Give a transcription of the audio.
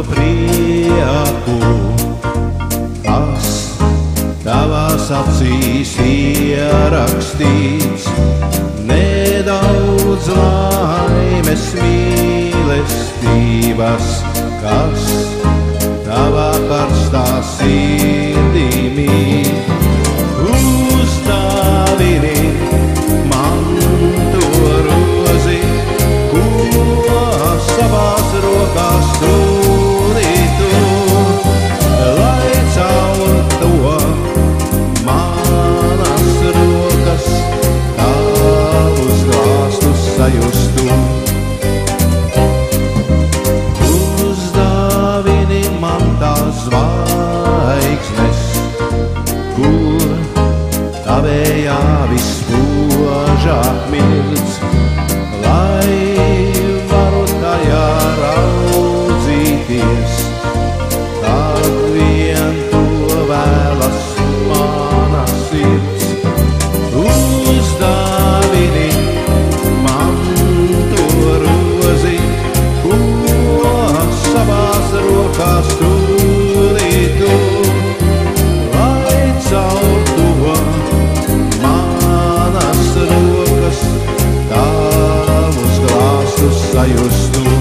prieku, kas tavās acīs ierakstīts, nedaudz laimes mīlestības, kas tavā karstā sirdī mīt. Uzdāvini man to rozi, ko savās rokās tūlītu, lai caur to manas rokas tavus glāstus sajustu. Uzdāvini man tās zvaigznes, kur tavējā vispožāk mirdz, lai varu tajā raudzīties, kad vien to vēlas mana sirds. Uzdāvini man to rozi, ko savās rokās tūlītu, lai caur to manas rokas tavus glāstus sajustu.